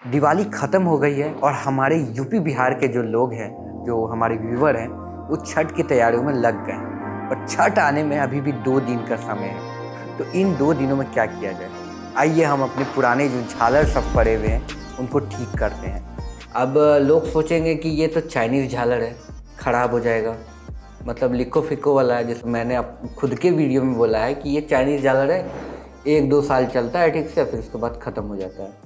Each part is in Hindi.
दिवाली ख़त्म हो गई है और हमारे यूपी बिहार के जो लोग हैं, जो हमारे व्यूवर हैं, वो छठ की तैयारियों में लग गए हैं और छठ आने में अभी भी 2 दिन का समय है। तो इन 2 दिनों में क्या किया जाए? आइए हम अपने पुराने जो झालर सब पड़े हुए हैं, उनको ठीक करते हैं। अब लोग सोचेंगे कि ये तो चाइनीज़ झालर है, ख़राब हो जाएगा, मतलब लिको फिको वाला है। जैसे मैंने खुद के वीडियो में बोला है कि ये चाइनीज़ झालर है, 1-2 साल चलता है ठीक से, फिर उसके बाद ख़त्म हो जाता है।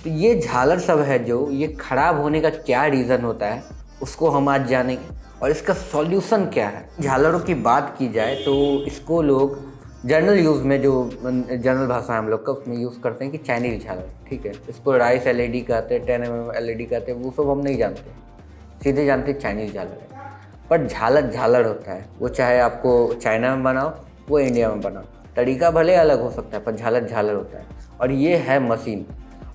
तो ये झालर सब है जो ये ख़राब होने का क्या रीज़न होता है, उसको हम आज जानेंगे और इसका सॉल्यूशन क्या है। झालरों की बात की जाए तो इसको लोग जनरल यूज़ में, जो जनरल भाषा है हम लोग का, उसमें यूज़ करते हैं कि चाइनीज़ झालर, ठीक है। इसको राइस एलईडी कहते हैं, 10mm एलईडी कहते हैं, वो सब हम नहीं जानते, सीधे जानते चाइनीज़ झालर है। पर झालर झालर होता है, वो चाहे आपको चाइना में बनाओ, वो इंडिया में बनाओ, तरीका भले अलग हो सकता है, पर झालर झालर होता है। और ये है मशीन,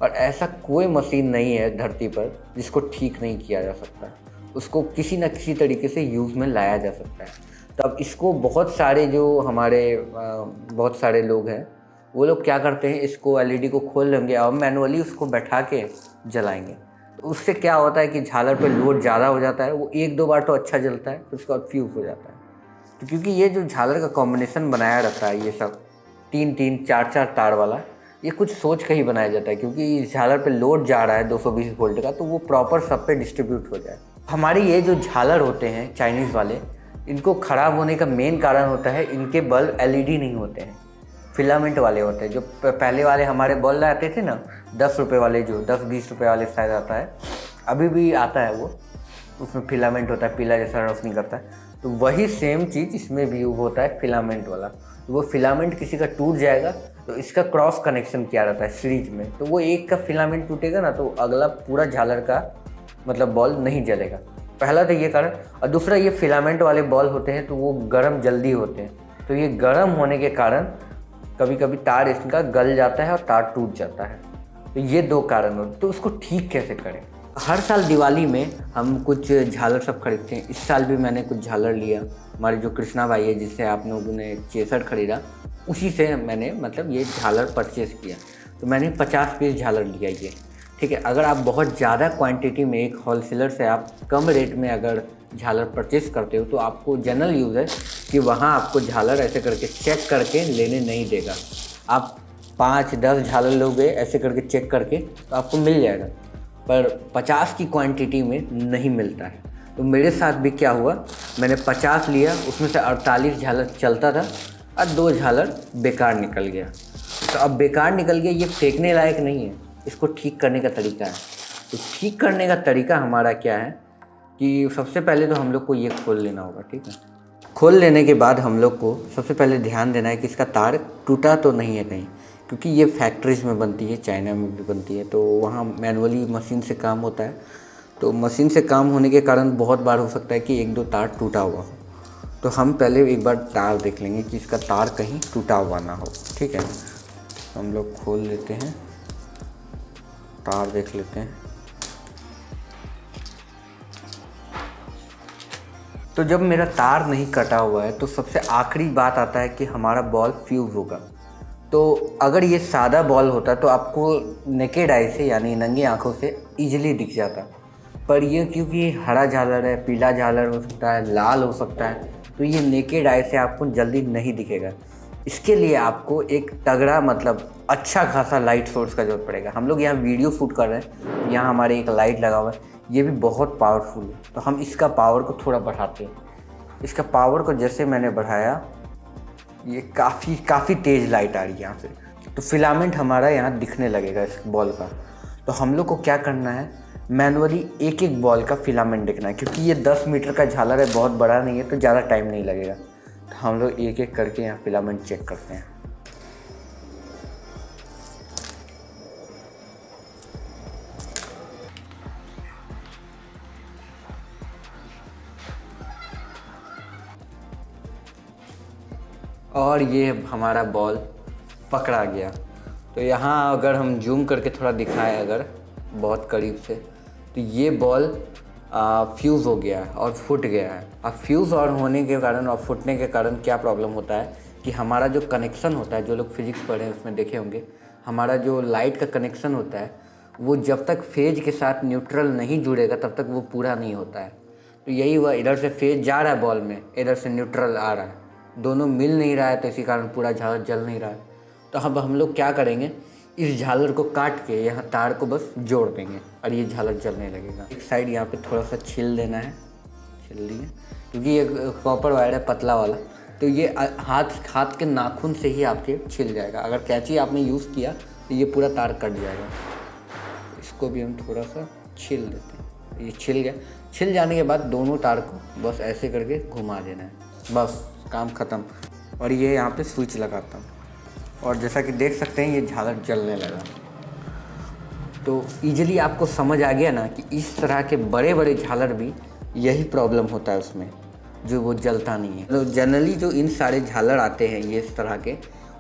और ऐसा कोई मशीन नहीं है धरती पर जिसको ठीक नहीं किया जा सकता। उसको किसी न किसी तरीके से यूज़ में लाया जा सकता है। तो अब इसको बहुत सारे जो हमारे बहुत सारे लोग हैं, वो लोग क्या करते हैं, इसको एलईडी को खोल लेंगे और मैनुअली उसको बैठा के जलाएंगे। तो उससे क्या होता है कि झालर पे लोड ज़्यादा हो जाता है, वो 1-2 बार तो अच्छा जलता है, फिर उसके बाद फ्यूज़ हो जाता है। तो क्योंकि ये जो झालर का कॉम्बिनेशन बनाया रहता है, ये सब 3-3 4-4 तार वाला, ये कुछ सोच के ही बनाया जाता है, क्योंकि इस झालर पे लोड जा रहा है 220 वोल्ट का, तो वो प्रॉपर सब पे डिस्ट्रीब्यूट हो जाए। हमारे ये जो झालर होते हैं चाइनीज़ वाले, इनको ख़राब होने का मेन कारण होता है इनके बल्ब एलईडी नहीं होते हैं, फिलामेंट वाले होते हैं। जो पहले वाले हमारे बल्ब आते थे ना, 10 रुपये वाले, जो 10-20 रुपये वाले शायद आता है, अभी भी आता है वो, उसमें फिलामेंट होता है, पीला जैसा रोशनी करता है। तो वही सेम चीज़ इसमें भी होता है, फिलामेंट वाला। तो वो फिलामेंट किसी का टूट जाएगा तो इसका क्रॉस कनेक्शन किया रहता है सीरीज में, तो वो एक का फिलामेंट टूटेगा ना, तो अगला पूरा झालर का मतलब बॉल नहीं जलेगा। पहला तो ये कारण, और दूसरा ये फिलामेंट वाले बॉल होते हैं तो वो गर्म जल्दी होते हैं, तो ये गर्म होने के कारण कभी कभी तार इसका गल जाता है और तार टूट जाता है। तो ये 2 कारण होते हैं। तो उसको ठीक कैसे करें? हर साल दिवाली में हम कुछ झालर सब खरीदते हैं। इस साल भी मैंने कुछ झालर लिया। हमारे जो कृष्णा भाई है, जिससे आप लोगों ने चेसर खरीदा, उसी से मैंने मतलब ये झालर परचेज़ किया। तो मैंने 50 पीस झालर लिया ये, ठीक है। अगर आप बहुत ज़्यादा क्वांटिटी में एक होलसेलर से आप कम रेट में अगर झालर परचेज़ करते हो, तो आपको जनरल यूज़ है कि वहाँ आपको झालर ऐसे करके चेक करके लेने नहीं देगा। आप 5-10 झालर लोगे ऐसे करके चेक करके, तो आपको मिल जाएगा, पर 50 की क्वांटिटी में नहीं मिलता है। तो मेरे साथ भी क्या हुआ, मैंने 50 लिया, उसमें से 48 झालर चलता था और 2 झालर बेकार निकल गया। तो अब बेकार निकल गया, ये फेंकने लायक नहीं है, इसको ठीक करने का तरीका है। तो ठीक करने का तरीका हमारा क्या है कि सबसे पहले तो हम लोग को ये खोल लेना होगा, ठीक है। खोल लेने के बाद हम लोग को सबसे पहले ध्यान देना है कि इसका तार टूटा तो नहीं है कहीं, क्योंकि ये फैक्ट्रीज़ में बनती है, चाइना में भी बनती है, तो वहाँ मैनुअली मशीन से काम होता है। तो मशीन से काम होने के कारण बहुत बार हो सकता है कि 1-2 तार टूटा हुआ हो। तो हम पहले एक बार तार देख लेंगे कि इसका तार कहीं टूटा हुआ ना हो, ठीक है। हम लोग खोल लेते हैं, तार देख लेते हैं। तो जब मेरा तार नहीं कटा हुआ है, तो सबसे आखिरी बात आता है कि हमारा बॉल फ्यूज़ होगा। तो अगर ये सादा बॉल होता तो आपको नेकेड आई से, यानी नंगी आंखों से ईजिली दिख जाता, पर ये क्योंकि हरा झालर है, पीला झालर हो सकता है, लाल हो सकता है, तो ये नेकेड आई से आपको जल्दी नहीं दिखेगा। इसके लिए आपको एक तगड़ा, मतलब अच्छा खासा लाइट सोर्स का ज़रूरत पड़ेगा। हम लोग यहाँ वीडियो शूट कर रहे हैं, यहाँ हमारे एक लाइट लगा हुआ है, ये भी बहुत पावरफुल है। तो हम इसका पावर को थोड़ा बढ़ाते हैं। इसका पावर को जैसे मैंने बढ़ाया, ये काफ़ी तेज़ लाइट आ रही है यहाँ से, तो फिलामेंट हमारा यहाँ दिखने लगेगा इस बॉल का। तो हम लोग को क्या करना है, मैनुअली एक एक बॉल का फिलामेंट देखना है, क्योंकि ये 10 मीटर का झालर है, बहुत बड़ा नहीं है, तो ज़्यादा टाइम नहीं लगेगा। तो हम लोग एक एक करके यहाँ फिलामेंट चेक करते हैं। और ये हमारा बॉल पकड़ा गया। तो यहाँ अगर हम जूम करके थोड़ा दिखाएं अगर बहुत करीब से, तो ये बॉल फ्यूज़ हो गया है और फूट गया है। अब फ्यूज़ और होने के कारण और फूटने के कारण क्या प्रॉब्लम होता है कि हमारा जो कनेक्शन होता है, जो लोग फिजिक्स पढ़े हैं उसमें देखे होंगे, हमारा जो लाइट का कनेक्शन होता है वो जब तक फेज के साथ न्यूट्रल नहीं जुड़ेगा तब तक वो पूरा नहीं होता है। तो यही हुआ, इधर से फेज जा रहा है बॉल में, इधर से न्यूट्रल आ रहा है, दोनों मिल नहीं रहा है, तो इसी कारण पूरा झालर जल नहीं रहा है। तो अब हम लोग क्या करेंगे, इस झालर को काट के यहाँ तार को बस जोड़ देंगे और ये झालर जलने लगेगा। एक साइड यहाँ पे थोड़ा सा छील देना है, छील दिए, क्योंकि ये कॉपर वायर है पतला वाला, तो ये हाथ के नाखून से ही आपके छिल जाएगा। अगर कैंची आपने यूज़ किया तो ये पूरा तार कट जाएगा। इसको भी हम थोड़ा सा छील देते हैं, ये छिल गया। छिल जाने के बाद दोनों तार को बस ऐसे करके घुमा देना है, बस काम ख़त्म। और ये यहाँ पे स्विच लगाता हूँ और जैसा कि देख सकते हैं ये झालर जलने लगा। तो ईजिली आपको समझ आ गया ना कि इस तरह के बड़े बड़े झालर भी यही प्रॉब्लम होता है उसमें, जो वो जलता नहीं है। तो जनरली जो इन सारे झालर आते हैं ये इस तरह के,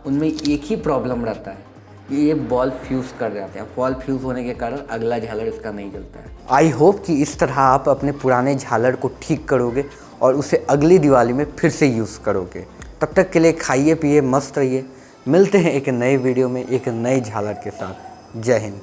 उनमें एक ही प्रॉब्लम रहता है, ये बॉल फ्यूज़ कर जाते हैं। बॉल फ्यूज़ होने के कारण अगला झालर इसका नहीं जलता है। आई होप कि इस तरह आप अपने पुराने झालर को ठीक करोगे और उसे अगली दिवाली में फिर से यूज़ करोगे। तब तक के लिए खाइए पिए मस्त रहिए। मिलते हैं एक नए वीडियो में एक नए झालर के साथ। जय हिंद।